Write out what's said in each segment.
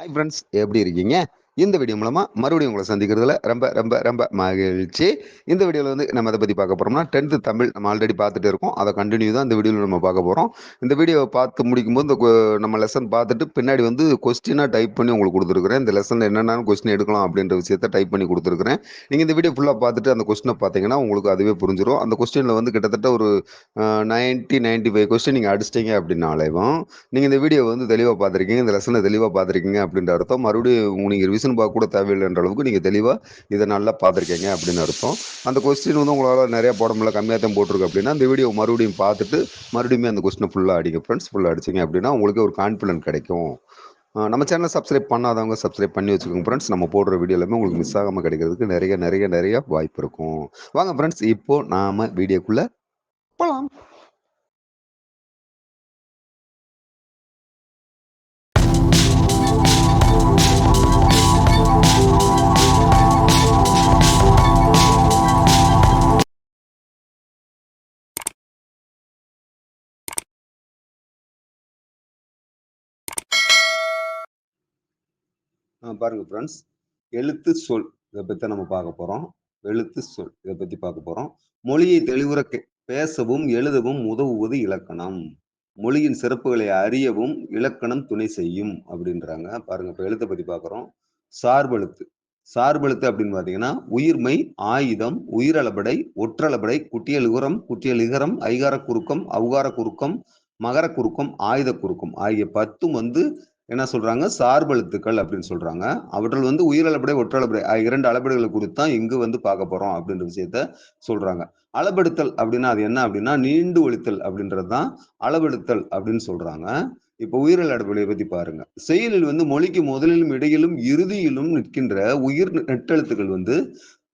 Hi friends, எப்படி இருக்கீங்க? இந்த வீடியோ மூலமா மறுபடியும் உங்களை சந்திக்கிறதுல ரொம்ப ரொம்ப ரொம்ப மகிழ்ச்சி. இந்த வீடியோவில் வந்து நம்ம எதை பற்றி பார்க்க போகிறோம்னா 10th தமிழ் நம்ம ஆல்ரெடி பார்த்துட்டு இருக்கோம். அதை கண்டினியூ தான் இந்த வீடியோவில் நம்ம பார்க்க போகிறோம். இந்த வீடியோவை பார்த்து முடிக்கும்போது நம்ம லெசன் பார்த்துட்டு பின்னாடி வந்து கொஸ்டினாக டைப் பண்ணி உங்களுக்கு கொடுத்துருக்குறேன். இந்த லெசனில் என்னென்ன கொஸ்டின் எடுக்கலாம் அப்படின்ற விஷயத்தை டைப் பண்ணி கொடுத்துருக்குறேன். நீங்கள் இந்த வீடியோ ஃபுல்லாக பார்த்துட்டு அந்த கொஸ்டினை பார்த்தீங்கன்னா உங்களுக்கு அதுவே புரிஞ்சிடும். அந்த கொஸ்டினில் வந்து கிட்டத்தட்ட ஒரு 95 கொஸ்டின் நீங்கள் அடிச்சிட்டிங்க அப்படின்னாலேவும் நீங்கள் இந்த வீடியோ வந்து தெளிவாக பார்த்துருக்கீங்க, இந்த லெசனை தெளிவாக பார்த்துருக்கீங்க அப்படின்ற அர்த்தம். மறுபடியும் நீங்கள் ரிவிஷன் பார்க்க கூட தேவையில்லைன்ற அளவுக்கு நீங்கள் தெளிவாக இதை நல்லா பார்த்துருக்கீங்க அப்படின்னு அர்த்தம். அந்த கொஸ்டின் வந்து உங்களால் நிறையா போட முடியல, கம்மியாக தான் போட்டிருக்கு அப்படின்னா அந்த வீடியோ மறுபடியும் பார்த்துட்டு மறுபடியும் அந்த கொஸ்டினை ஃபுல்லாக அடிங்க ஃப்ரெண்ட்ஸ். ஃபுல்லாக அடிச்சிங்க அப்படின்னா உங்களுக்கு ஒரு கான்ஃபிடென்ட் கிடைக்கும். நம்ம சேனலை சப்ஸ்கிரைப் பண்ணாதவங்க சப்ஸ்கிரைப் பண்ணி வச்சுக்கோங்க ஃப்ரெண்ட்ஸ். நம்ம போடுற வீடியோ எல்லாமே உங்களுக்கு மிஸ் ஆகாமல் கிடைக்கிறதுக்கு நிறைய நிறைய நிறைய வாய்ப்பு இருக்கும். வாங்க ஃப்ரெண்ட்ஸ், இப்போ நாம வீடியோக்குள்ளே போகலாம். பாருங்க ஃப்ரெண்ட்ஸ், எழுத்து சொல் இதை பற்றி நம்ம பார்க்க போகிறோம். எழுத்து சொல் இதை பற்றி பார்க்க போகிறோம். மொழியை தெளிவுற பேசவும் எழுதவும் உதவுவது இலக்கணம். மொழியின் சிறப்புகளை அறியவும் இலக்கணம் துணை செய்யும் அப்படின்றாங்க. பாருங்க, இப்போ எழுத்தை பற்றி பார்க்குறோம். சார்பெழுத்து. சார்பெழுத்து அப்படின்னு பார்த்தீங்கன்னா உயிர்மை, ஆயுதம், உயிரளபடை, ஒற்றளபடை, குட்டியல் உரம், குட்டியல் இகரம், ஐகார குறுக்கம், அவுகார குறுக்கம், மகர குறுக்கம், ஆயுத குறுக்கம் ஆகிய 10 வந்து என்ன சொல்றாங்க, சார்பெழுத்துக்கள் அப்படின்னு சொல்றாங்க. அவற்றில் வந்து உயிரளபடை, ஒற்றளபடை 2 அளபெடுகளை குறித்து தான் இங்கு வந்து பார்க்க போறோம் அப்படின்ற விஷயத்த சொல்றாங்க. அளபெடுத்தல் அப்படின்னா அது என்ன அப்படின்னா நீண்டு ஒழித்தல் அப்படின்றது தான் அளபெடுத்தல் அப்படின்னு சொல்றாங்க. இப்ப உயிரல் அளபெடையை பத்தி பாருங்க. செயலில் வந்து மொழிக்கு முதலிலும் இடையிலும் இறுதியிலும் நிற்கின்ற உயிர் நெட்டெழுத்துக்கள் வந்து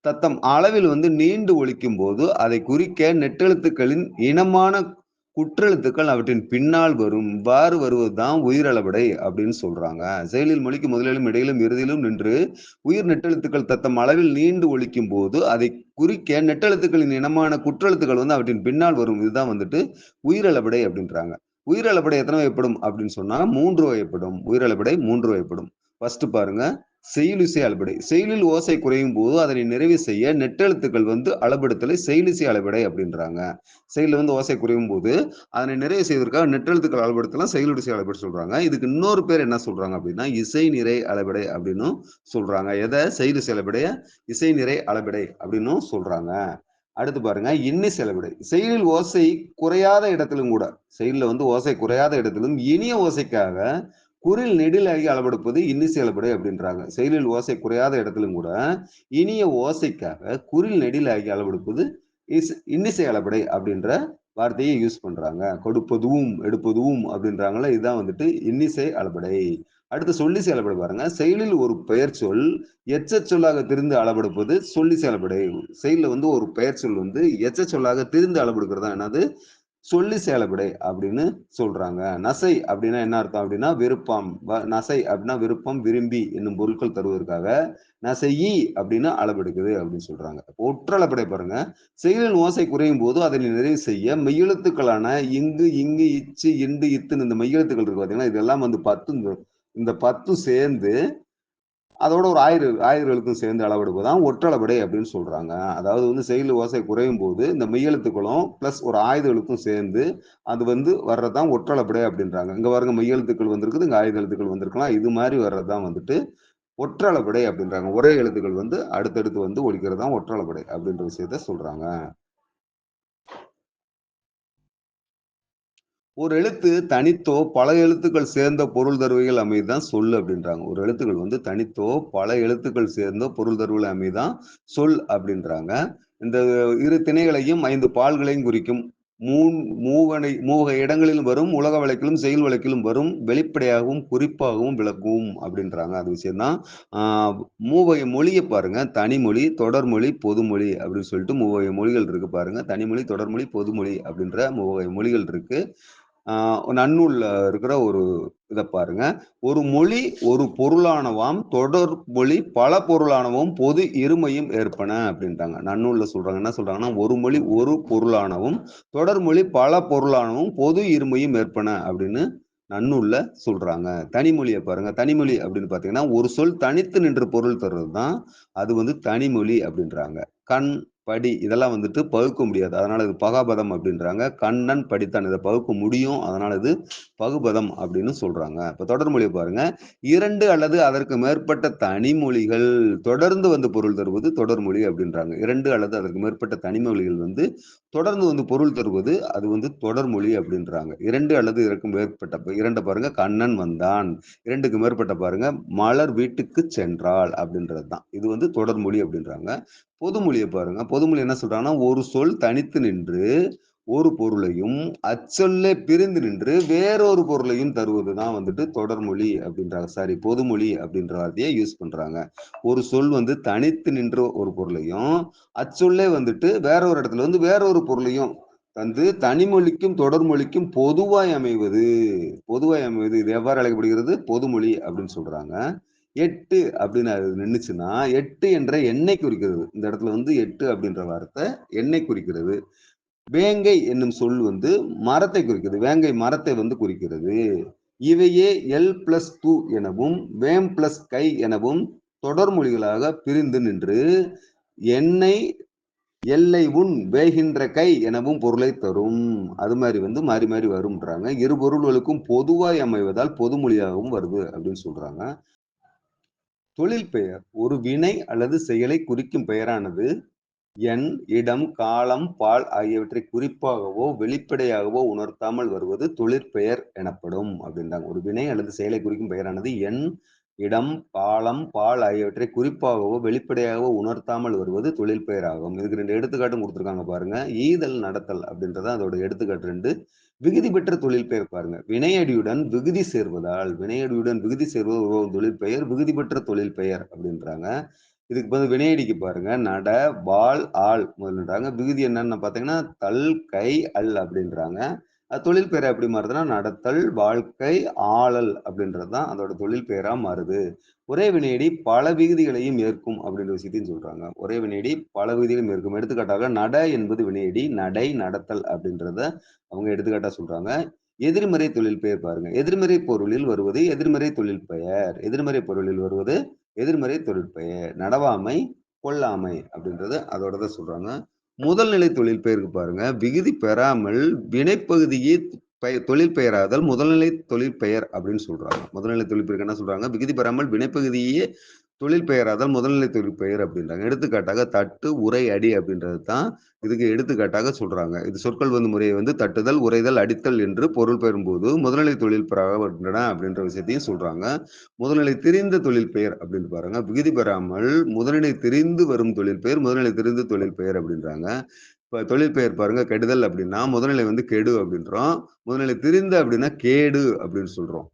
தத்தம் அளவில் வந்து நீண்டு ஒழிக்கும் போது அதை குறிக்க நெட்டெழுத்துக்களின் இனமான குற்றெழுத்துக்கள் அவற்றின் பின்னால் வரும். இவ்வாறு வருவதுதான் உயிரளபடை அப்படின்னு சொல்றாங்க. செயலில் மொழிக்கு முதலிலும் இடையிலும் இறுதியிலும் நின்று உயிர் நெட்டெழுத்துக்கள் தத்தம் அளவில் நீண்டு ஒழிக்கும் போது அதை குறிக்க நெட்டெழுத்துக்களின் இனமான குற்றெழுத்துக்கள் வந்து அவற்றின் பின்னால் வரும். இதுதான் வந்துட்டு உயிரளபடை அப்படின்றாங்க. உயிரளபடை எத்தனை வகைப்படும் அப்படின்னு சொன்னா 3 வகைப்படும். உயிரளபடை 3 வகைப்படும். ஃபர்ஸ்ட் பாருங்க, செய்யுளிசை அளபடை. செய்யுளில் ஓசை குறையும் போது அதனை நிறைவு செய்ய நெட்டெழுத்துக்கள் வந்து அளபெடுத்தலை செய்யுளிசை அளபடை அப்படின்றாங்க. செயலில் வந்து ஓசை குறையும் போது அதனை நிறைவு செய்வதற்காக நெட்டெழுத்துக்கள் அளபெடுத்தலாம் செய்யுளிசை அளபடை சொல்றாங்க. இதுக்கு இன்னொரு பேர் என்ன சொல்றாங்க அப்படின்னா இசை நிறை அளபடை அப்படின்னு சொல்றாங்க. எதை? செய்யுளிசை அளபடைய இசை நிறை அளபடை அப்படின்னு சொல்றாங்க. அடுத்து பாருங்க, இன்னிசை அளபடை. செயலில் ஓசை குறையாத இடத்திலும் கூட, செயலில் வந்து ஓசை குறையாத இடத்திலும் இனிய ஓசைக்காக குரில் நெடிலாகி அளவெடுப்பது இன்னிசை அளபடை அப்படின்றாங்க. செயலில் ஓசை குறையாத இடத்திலும் கூட இனிய ஓசைக்காக குரில் நெடிலாகி அளவெடுப்பது இன்னிசை அளபடை அப்படின்ற வார்த்தையை யூஸ் பண்றாங்க. கொடுப்பதும் எடுப்பதும் அப்படின்றாங்களா, இதுதான் வந்துட்டு இன்னிசை அளபடை. அடுத்து சொல்லிசை அளபடை பாருங்க. செயலில் ஒரு பெயர் சொல் எச்ச சொல்லாக திரிந்து அளவெடுப்பது சொல்லிசை அளபடை. செயலில் வந்து ஒரு பெயர் சொல் வந்து எச்ச சொல்லாக திரிந்து அளவெடுக்கிறதா என்னது சொல்லிசை அளபடை அப்படின்னு சொல்றாங்க. நசை அப்படின்னா என்ன அர்த்தம் அப்படின்னா விருப்பம். நசை அப்படின்னா விருப்பம், விரும்பி என்னும் பொருட்கள் தருவதற்காக நசையி அப்படின்னு அளவெடுக்குது அப்படின்னு சொல்றாங்க. ஒற்றளபடை பாருங்க. செயலின் ஓசை குறையும் போது அதனை நிறைவு செய்ய மெய்யெழுத்துக்களான இங்கு, இங்கு, இச்சு, இண்டு, இத்துன்னு இந்த மெய்யெழுத்துக்கள் இருக்கு பாத்தீங்கன்னா, இதெல்லாம் வந்து 10 இந்த 10 சேர்ந்து அதோட ஒரு ஆயிரம் எழுத்தும் சேர்ந்து அளவெடுப்பதான் ஒற்றளபடை அப்படின்னு சொல்றாங்க. அதாவது வந்து செயல் ஓசை குறையும் போது இந்த மெய்யெழுத்துக்களும் பிளஸ் ஒரு ஆயுத எழுத்தும் சேர்ந்து அது வந்து வர்றதுதான் ஒற்றளபடை அப்படின்றாங்க. இங்க பாருங்க, மெய்யெழுத்துக்கள் வந்திருக்குது, இங்க ஆயுத எழுத்துக்கள் வந்திருக்கலாம். இது மாதிரி வர்றதுதான் வந்துட்டு ஒற்றளபடை அப்படின்றாங்க. ஒரே எழுத்துக்கள் வந்து அடுத்தடுத்து வந்து ஒலிக்கிறது தான் ஒற்றளபடை அப்படின்ற விஷயத்த சொல்றாங்க. ஒரு எழுத்து தனித்தோ பல எழுத்துக்கள் சேர்ந்த பொருள் தருவைகள் அமைதான் சொல் அப்படின்றாங்க. ஒரு எழுத்துக்கள் வந்து தனித்தோ பல எழுத்துக்கள் சேர்ந்த பொருள் தருவைகள் அமைதான் சொல் அப்படின்றாங்க. இந்த இரு திணைகளையும் 5 பால்களையும் குறிக்கும். மூவகை இடங்களிலும் வரும், உலக வழக்கிலும் செயல் வழக்கிலும் வரும், வெளிப்படையாகவும் குறிப்பாகவும் விளக்கும் அப்படின்றாங்க. அது விஷயம்தான். மூவகை மொழியை பாருங்க. தனிமொழி, தொடர்மொழி, பொதுமொழி அப்படின்னு சொல்லிட்டு மூவகை மொழிகள் இருக்கு பாருங்க. தனிமொழி, தொடர்மொழி, பொதுமொழி அப்படின்ற மூவகை மொழிகள் இருக்கு. நன்னூல்ல இருக்கிற ஒரு இதை பாருங்க. ஒரு மொழி ஒரு பொருளானவாம், தொடர் மொழி பல பொருளானவும், பொது இருமையும் ஏற்பன அப்படின்ட்டாங்க. நன்னூல்ல சொல்றாங்க. என்ன சொல்றாங்கன்னா, ஒரு மொழி ஒரு பொருளானவும், தொடர்மொழி பல பொருளானவும், பொது இருமையும் ஏற்பன அப்படின்னு நன்னூல்ல சொல்றாங்க. தனிமொழிய பாருங்க. தனிமொழி அப்படின்னு பார்த்தீங்கன்னா, ஒரு சொல் தனித்து நின்று பொருள் தர்றது தான், அது வந்து தனிமொழி அப்படின்றாங்க. கண், படி இதெல்லாம் வந்துட்டு பகுக்க முடியாது. அதனால இது பகாபதம் அப்படின்றாங்க. கண்ணன் படித்தான் இத பகுக்க முடியும். அதனால இது பகுபதம் அப்படின்னு சொல்றாங்க. இப்ப தொடர்மொழிய பாருங்க. 2 அல்லது அதற்கு மேற்பட்ட தனிமொழிகள் தொடர்ந்து வந்து பொருள் தருவது தொடர்மொழி அப்படின்றாங்க. 2 அல்லது அதற்கு மேற்பட்ட தனிமொழிகள் வந்து தொடர்ந்து வந்து பொருள் தருவது அது வந்து தொடர்மொழி அப்படின்றாங்க. 2 அல்லது இதற்கு மேற்பட்ட 2 பாருங்க கண்ணன் வந்தான். 2க்கு மேற்பட்ட பாருங்க மலர் வீட்டுக்கு சென்றாள் அப்படின்றது தான். இது வந்து தொடர்மொழி அப்படின்றாங்க. பொதுமொழிய பாருங்க. பொதுமொழி என்ன சொல்றாங்கன்னா, ஒரு சொல் தனித்து நின்று ஒரு பொருளையும் அச்சொல்லே பிரிந்து நின்று வேறொரு பொருளையும் தருவது தான் வந்துட்டு தொடர்மொழி அப்படின்றாங்க. சாரி பொதுமொழி அப்படின்ற வார்த்தைய யூஸ் பண்றாங்க. ஒரு சொல் வந்து தனித்து நின்ற ஒரு பொருளையும், அச்சொல்லே வந்துட்டு வேற ஒரு இடத்துல வந்து வேற ஒரு பொருளையும் தந்து தனிமொழிக்கும், தொடர்மொழிக்கும் பொதுவாய் அமைவது. பொதுவாய் அமைவது. இது எவ்வாறு அழைக்கப்படுகிறது? பொதுமொழி அப்படின்னு சொல்றாங்க. 8 அப்படின்னு அது நின்னுச்சுன்னா, 8 என்ற எண்ணை குறிக்கிறது. இந்த இடத்துல வந்து 8 அப்படின்ற வார்த்தை எண்ணை குறிக்கிறது. வேங்கை என்னும் சொல் வந்து மரத்தை குறிக்கிறது. வேங்கை மரத்தை வந்து குறிக்கிறது. இவையே எல் பிளஸ் து எனவும் வேம் பிளஸ் கை எனவும் தொடர்மொழிகளாக பிரிந்து நின்று என்னை எல்லை உன் வேகின்ற கை எனவும் பொருளை தரும். அது மாதிரி வந்து மாறி மாறி வரும்ன்றாங்க. இரு பொருள்களுக்கும் பொதுவாய் அமைவதால் பொதுமொழியாகவும் வருது அப்படின்னு சொல்றாங்க. தொழில் பெயர் ஒரு வினை அல்லது செயலை குறிக்கும் பெயரானது எண், இடம், காலம், பால் ஆகியவற்றை குறிப்பாகவோ, வெளிப்படையாகவோ உணர்த்தாமல் வருவது தொழிற்பெயர் எனப்படும் அப்படின்றாங்க. ஒரு வினை அல்லது செயலை குறிக்கும் பெயரானது எண், இடம், காலம், பால் ஆகியவற்றை குறிப்பாகவோ, வெளிப்படையாகவோ உணர்த்தாமல் வருவது தொழிற்பெயர் ஆகும். இதுக்கு 2 எடுத்துக்காட்டும் குடுத்திருக்காங்க பாருங்க. ஈதல், நடத்தல் அப்படின்றது அதோட எடுத்துக்காட்டு 2. விகுதி பெற்ற தொழிற்பெயர் பாருங்க. வினையடியுடன் விகுதி சேர்வதால் வினையடியுடன் விகுதி சேர்வது உருவாகும் தொழிற்பெயர் விகுதி பெற்ற தொழிற்பெயர் அப்படின்றாங்க. இதுக்கு பதில் வினையடிக்கு பாருங்க. நட, வாள், ஆள் முதல்ன்றாங்க. விகுதி என்னன்னு பார்த்தீங்கன்னா, தல், கை, அல் அப்படின்றாங்க. தொழில் பெயரா எப்படி மாறுதுன்னா, நடத்தல், வாழ்க்கை, ஆளல் அப்படின்றது தான் அதோட தொழில் பெயரா மாறுது. ஒரே வினையடி பல விகுதிகளையும் ஏற்கும் அப்படின்ற விஷயத்தையும் சொல்றாங்க. ஒரே வினையடி பல விகுதிகளையும் ஏற்கும். எடுத்துக்காட்டாக நட என்பது வினையடி, நடை, நடத்தல் அப்படின்றத அவங்க எடுத்துக்காட்டா சொல்றாங்க. எதிர்மறை தொழில் பெயர் பாருங்க. எதிர்மறை பொருளில் வருவது எதிர்மறை தொழில் பெயர். எதிர்மறை பொருளில் வருவது எதிர்மறை தொழிற்பெயர். நடவாமை, கொல்லாமை அப்படின்றது அதோட சொல்றாங்க. முதல் நிலை தொழில் பெயருக்கு பாருங்க. விகுதி பெறாமல் வினைப்பகுதியே தொழில் பெயராதல் முதல்நிலை தொழில் பெயர் அப்படின்னு சொல்றாங்க. முதல்நிலை தொழில் பெயருக்கு என்ன சொல்றாங்க? விகுதி பெறாமல் வினைப்பகுதியே தொழில் பெயராதல் முதல்நிலை தொழில் பெயர் அப்படின்றாங்க. எடுத்துக்காட்டாக தட்டு, உரை, அடி அப்படின்றது தான் இதுக்கு எடுத்துக்காட்டாக சொல்றாங்க. இது சொற்கள் வந்து முறையை வந்து தட்டுதல், உரைதல், அடித்தல் என்று பொருள் பெறும்போது முதல்நிலை தொழில் பெயராக வருகின்றன அப்படின்ற விஷயத்தையும் சொல்றாங்க. முதல்நிலை திரிந்த தொழில் பெயர் அப்படின்னு பாருங்க. விகுதி பெறாமல் முதல்நிலை திரிந்து வரும் தொழில் பெயர் முதல்நிலை திரிந்து தொழில் பெயர் அப்படின்றாங்க. இப்ப தொழில் பெயர் பாருங்க கெடுதல் அப்படின்னா முதல்நிலை வந்து கெடு அப்படின்றோம். முதல்நிலை திரிந்த அப்படின்னா கேடு அப்படின்னு சொல்றோம்.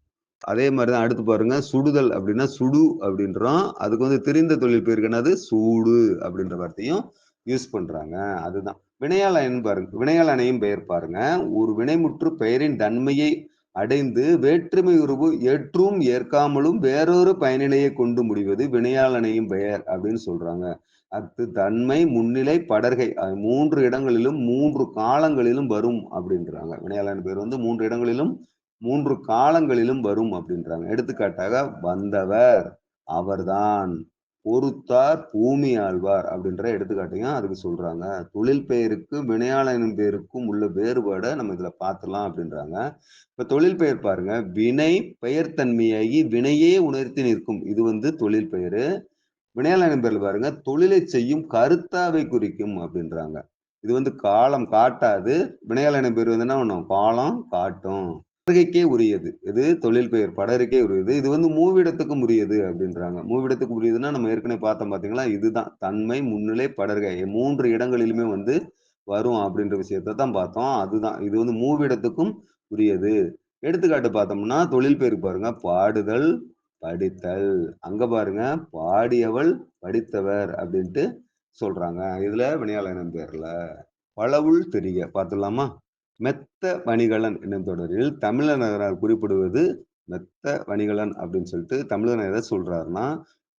அதே மாதிரிதான் அடுத்து பாருங்க சுடுதல் அப்படின்னா சுடு அப்படின்றோம். அதுக்கு வந்து திரிந்த தொழில் பெயருக்கு என்னது சூடு அப்படின்ற வார்த்தையும் யூஸ் பண்றாங்க. அதுதான் வினையால் அணைன்னு பாருங்க. வினையால் அணையும் பெயர் பாருங்க. ஒரு வினைமுற்று பெயரின் தன்மையை அடைந்து வேற்றுமை உருவு ஏற்றும் ஏற்காமலும் வேறொரு பயனிலையை கொண்டு முடிவது வினையால் அணையும் பெயர் அப்படின்னு சொல்றாங்க. அத்து தன்மை, முன்னிலை, படர்கை 3 இடங்களிலும் 3 காலங்களிலும் வரும் அப்படின்றாங்க. வினையாளன் பேர் வந்து 3 இடங்களிலும் 3 காலங்களிலும் வரும் அப்படின்றாங்க. எடுத்துக்காட்டாக வந்தவர், அவர்தான், பொறுத்தார், பூமி ஆழ்வார் அப்படின்ற எடுத்துக்காட்டையும் அதுக்கு சொல்றாங்க. தொழில் பெயருக்கும் வினையாளனின் பெயருக்கும் உள்ள வேறுபாடை நம்ம இதுல பார்த்துலாம் அப்படின்றாங்க. இப்ப தொழில் பெயர் பாருங்க. வினை பெயர்த்தன்மையாகி வினையே உணர்த்தி நிற்கும். இது வந்து தொழில் பெயரு. வினையாளனின் பேர்ல பாருங்க. தொழிலை செய்யும் கருத்தாவை குறிக்கும் அப்படின்றாங்க. இது வந்து காலம் காட்டாது. வினையாளனின் பேர் வந்து என்ன பண்ணும்? காலம் காட்டும். படர்கைக்கே உரியது. இது தொழில் பெயர் படருக்கே உரியது. இது வந்து மூவிடத்துக்கும் உரியது அப்படின்றாங்க. மூவிடத்துக்கு உரியதுன்னா நம்ம ஏற்கனவே பார்த்தோம் பார்த்தீங்களா? இதுதான் தன்மை, முன்னிலை, படர்கை 3 இடங்களிலுமே வந்து வரும் அப்படின்ற விஷயத்த தான் பார்த்தோம். அதுதான். இது வந்து மூவிடத்துக்கும் உரியது. எடுத்துக்காட்டு பார்த்தோம்னா, தொழில் பெயருக்கு பாருங்க. பாடுதல், படித்தல். அங்க பாருங்க. பாடியவள், படித்தவர் அப்படின்ட்டு சொல்றாங்க. இதுல வினையாளனின் பேர்ல. பளவுள் தெரிய பார்த்துடலாமா? மெத்த வணிகலன் என்னும் தொடரில் தமிழர் குறிப்பிடுவது மெத்த வணிகலன் அப்படின்னு சொல்லிட்டு தமிழர் எதை சொல்றாருன்னா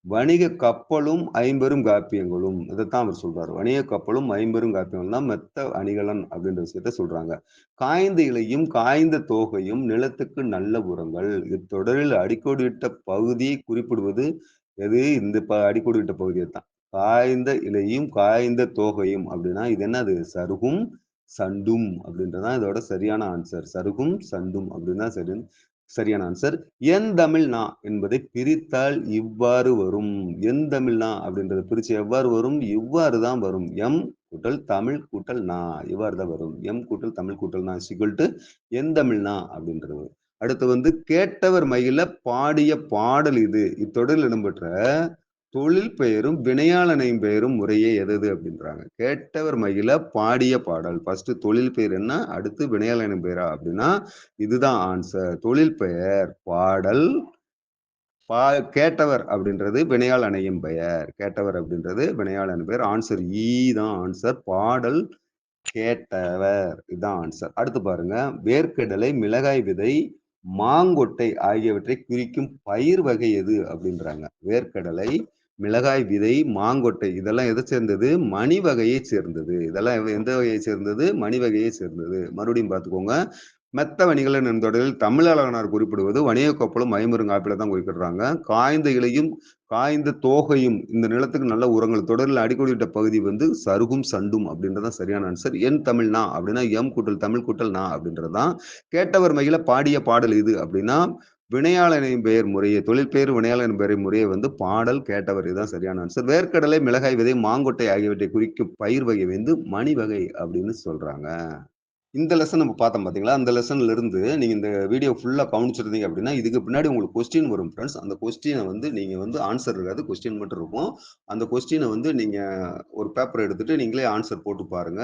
வணிக கப்பலும் ஐம்பெரும் காப்பியங்களும். இதைத்தான் அவர் சொல்றாரு. வணிக கப்பலும் ஐம்பெரும் காப்பியங்கள் தான் மெத்த அணிகலன் அப்படின்ற விஷயத்த சொல்றாங்க. காய்ந்த இலையும் காய்ந்த தோகையும் நிலத்துக்கு நல்ல உரங்கள். இத்தொடரில் அடிக்கோடிட்ட பகுதியை குறிப்பிடுவது எது? இந்த அடிக்கோடிட்ட பகுதியை தான். காய்ந்த இலையும் காய்ந்த தோகையும் அப்படின்னா இது என்னது? சருகும் சண்டும் அப்படின்றதான் இதோட சரியான ஆன்சர். சருகும் சண்டும் அப்படின்னா சரியான ஆன்சர். என் தமிழ்னா என்பதை பிரித்தால் இவ்வாறு வரும். என் தமிழ்னா அப்படின்றத பிரிச்சு எவ்வாறு வரும்? இவ்வாறு தான் வரும். எம் கூட்டல் தமிழ் கூட்டல் நா, இவ்வாறு தான் வரும். எம் கூட்டல் தமிழ் கூட்டல் நா சிக்குவல் டு என் தமிழ்னா அப்படின்றது. அடுத்து கேட்டவர் மகிழ பாடிய பாடல் இது. இத்தொடரில் இடம்பெற்ற தொழில் பெயரும் வினையாளனையும் பெயரும் முறையே எது அப்படின்றாங்க. கேட்டவர் மகிழ பாடிய பாடல். ஃபர்ஸ்ட் தொழில் பெயர் என்ன, அடுத்து வினையாளனின் பெயரா அப்படின்னா இதுதான் ஆன்சர். தொழில் பெயர் பாடல், கேட்டவர் அப்படின்றது வினையாள் அணையும் பெயர். கேட்டவர் அப்படின்றது வினையாள் அணை பெயர். ஆன்சர் ஈ தான் ஆன்சர். பாடல் கேட்டவர் இதுதான் ஆன்சர். அடுத்து பாருங்க, வேர்க்கடலை, மிளகாய் விதை, மாங்கொட்டை ஆகியவற்றை குறிக்கும் பயிர் வகை எது அப்படின்றாங்க. வேர்க்கடலை, மிளகாய் விதை, மாங்கொட்டை இதெல்லாம் எதை சேர்ந்தது? மணி வகையை சேர்ந்தது. இதெல்லாம் எந்த வகையை சேர்ந்தது? மணி வகையை சேர்ந்தது. மறுபடியும் பார்த்துக்கோங்க. மெத்த வணிகலன் என்பதில் தமிழழகனார் குறிப்பிடுவது வணிக கப்பலும் ஐம்பெருங்காப்பில தான் குறிப்பிடுறாங்க. காய்ந்த இலையும் காய்ந்த தோகையும் இந்த நிலத்துக்கு நல்ல உரங்கள். தொடரில் அடிக்கோடிட்ட பகுதி சருகும் சண்டும் அப்படின்றதான் சரியான ஆன்சர். என் தமிழ்னா அப்படின்னா எம் கூட்டல் தமிழ் கூட்டல் நா அப்படின்றதான். கேட்டவர் மகிழ பாடிய பாடல் இது அப்படின்னா வினையாளனின் பெயர் முறையே, தொழில் பெயர் வினையாளனின் பெயர் முறையே பாடல் கேட்டவர் இதுதான் சரியான ஆன்சர். வேர்க்கடலை, மிளகாய் விதை, மாங்கொட்டை ஆகியவற்றை குறிக்கும் பயிர் வகை மணி வகை அப்படின்னு சொல்றாங்க. இந்த லெசன் நம்ம பார்த்தோம் பார்த்தீங்களா? அந்த லெசன்ல இருந்து நீங்க இந்த வீடியோ ஃபுல்லா கவனிச்சிருந்தீங்க அப்படின்னா, இதுக்கு பின்னாடி உங்களுக்கு கொஸ்டின் வரும் ஃப்ரெண்ட்ஸ். அந்த கொஸ்டினை நீங்க ஆன்சர் இருக்காது. கொஸ்டின் மட்டும் இருக்கும். அந்த கொஸ்டினை நீங்க ஒரு பேப்பர் எடுத்துட்டு நீங்களே ஆன்சர் போட்டு பாருங்க.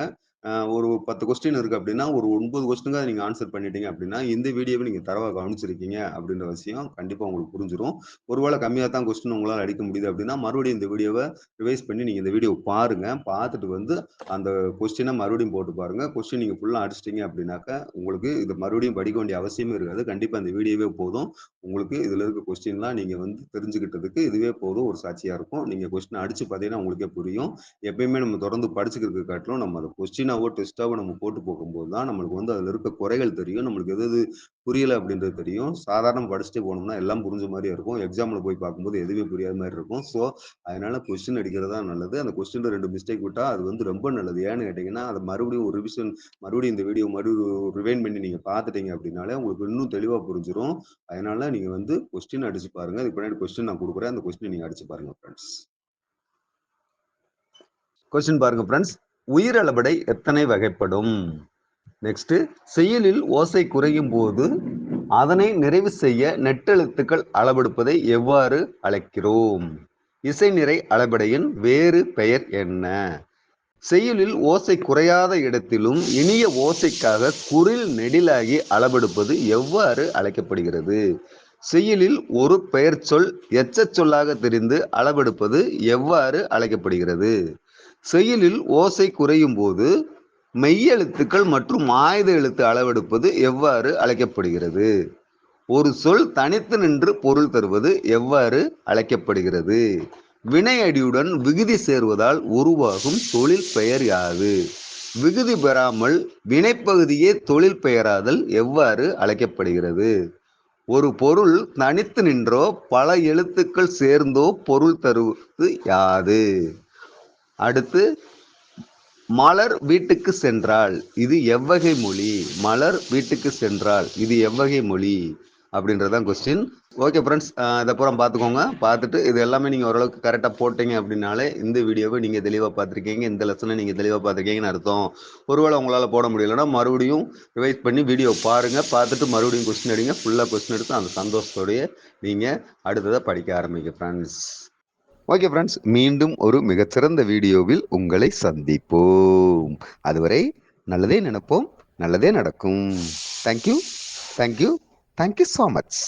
ஒரு 10 கொஸ்டின் இருக்கு அப்படின்னா, ஒரு 9 கொஸ்டினுக்கு நீங்க ஆன்சர் பண்ணிட்டீங்க அப்படின்னா, இந்த வீடியோவை நீங்க தரவா கவனிச்சிருக்கீங்க அப்படின்ற விஷயம் கண்டிப்பா உங்களுக்கு புரிஞ்சிரும். ஒருவேளை கம்மியா தான் கொஸ்டின் உங்களால அடிக்க முடியுது அப்படின்னா, மறுபடியும் இந்த வீடியோவை ரிவைஸ் பண்ணி நீங்க இந்த வீடியோ பாருங்க. பார்த்துட்டு அந்த கொஸ்டினை மறுபடியும் போட்டு பாருங்க. கொஸ்டின் நீங்க ஃபுல்லா அடிச்சிட்டீங்க அப்படின்னாக்கா, உங்களுக்கு இது மறுபடியும் படிக்க வேண்டிய அவசியமே இருக்காது. கண்டிப்பா இந்த வீடியோவே போதும். உங்களுக்கு இதுல இருக்க கொஸ்டின்லாம் நீங்க தெரிஞ்சுக்கிட்டதுக்கு இதுவே போதும், ஒரு சாட்சியா இருக்கும். நீங்க கொஸ்டின் அடிச்சு பார்த்தீங்கன்னா உங்களுக்கே புரியும். எப்பயுமே நம்ம தொடர்ந்து படிச்சுக்கிறது காட்டிலும் நம்ம அதை கொஸ்டினாவோ டெஸ்டாவோ நம்ம போட்டு போகும்போது தான் நம்மளுக்கு அதுல இருக்க குறைகள் தெரியும். நம்மளுக்கு எது புரியல அப்படின்றது தெரியும். சாதாரண படிச்சுட்டு போனோம்னா எல்லாம் புரிஞ்ச மாதிரியே இருக்கும். எக்ஸாம்ல போய் பார்க்கும்போது எதுவுமே புரியாத மாதிரி இருக்கும். ஸோ அதனால கொஸ்டின் அடிக்கிறது தான் நல்லது. அந்த கொஸ்டின்ல 2 மிஸ்டேக் விட்டா அது ரொம்ப நல்லது. ஏன்னு கேட்டீங்கன்னா, அதை மறுபடியும் ஒரு ரிவிஷன், மறுபடியும் இந்த வீடியோ மறுபடியும் ரிவைண்ட் பண்ணி நீங்க பார்த்துட்டீங்க அப்படின்னாலே உங்களுக்கு இன்னும் தெளிவா புரிஞ்சிடும். அதனால நீங்க கொஸ்டின் அடிச்சு பாருங்க. இதுக்கு பின்னாடி கொஸ்டின் நான் கொடுக்குறேன். அந்த கொஸ்டின் நீங்க அடிச்சு பாருங்க ஃப்ரெண்ட்ஸ். கொஸ்டின் பாருங்க ஃப்ரெண்ட்ஸ். உயிரளபடை எத்தனை வகைப்படும்? நெக்ஸ்ட், செயலில் ஓசை குறையும் போது அதனை நிறைவு செய்ய நெட்டெழுத்துக்கள் அளவெடுப்பதை எவ்வாறு அழைக்கிறோம்? இசை நிறை அளபடையின் வேறு பெயர் என்ன? செய்யுளில் ஓசை குறையாத இடத்திலும் இனிய ஓசைக்காக குரில் நெடிலாகி அளவெடுப்பது எவ்வாறு அழைக்கப்படுகிறது? செய்யுளில் ஒரு பெயர் சொல் எச்ச சொல்லாக தெரிந்து அளவெடுப்பது எவ்வாறு அழைக்கப்படுகிறது? செய்யுளில் ஓசை குறையும் போது மெய்யெழுத்துக்கள் மற்றும் ஆயுத எழுத்து அளவெடுப்பது எவ்வாறு அழைக்கப்படுகிறது? ஒரு சொல் தனித்து நின்று பொருள் தருவது எவ்வாறு அழைக்கப்படுகிறது? வினை அடியுடன் விகுதி சேர்வதால் உருவாகும் தொழில் பெயர் யாது? விகுதி பெறாமல் வினைப்பகுதியே தொழில் பெயராதல் எவ்வாறு அழைக்கப்படுகிறது? ஒரு பொருள் தனித்து நின்றோ பல எழுத்துக்கள் சேர்ந்தோ பொருள் தருவது யாது? அடுத்து, மலர் வீட்டுக்கு சென்றால் இது எவ்வகை மொழி? மலர் வீட்டுக்கு சென்றால் இது எவ்வகை மொழி அப்படின்றதான் கொஸ்டின். ஓகே ஃப்ரெண்ட்ஸ், இதை பூரா பார்த்துக்கோங்க. பார்த்துட்டு இது எல்லாமே நீங்கள் ஓரளவுக்கு கரெக்டாக போட்டீங்க அப்படின்னாலே இந்த வீடியோவை நீங்கள் தெளிவாக பார்த்துருக்கீங்க, இந்த லெசனை நீங்கள் தெளிவாக பார்த்துருக்கீங்கன்னு அர்த்தம். ஒருவேளை உங்களால் போட முடியலைன்னா மறுபடியும் ரிவைஸ் பண்ணி வீடியோ பாருங்கள். பார்த்துட்டு மறுபடியும் கொஸ்டின் எடுங்க. ஃபுல்லாக கொஸ்டின் எடுத்து அந்த சந்தோஷத்தோடைய நீங்கள் அடுத்ததை படிக்க ஆரம்பிங்க ஃப்ரெண்ட்ஸ். ஓகே ஃப்ரெண்ட்ஸ், மீண்டும் ஒரு மிகச்சிறந்த வீடியோவில் உங்களை சந்திப்போம். அதுவரை நல்லதே நினைப்போம், நல்லதே நடக்கும். Thank you, thank you, thank you so much.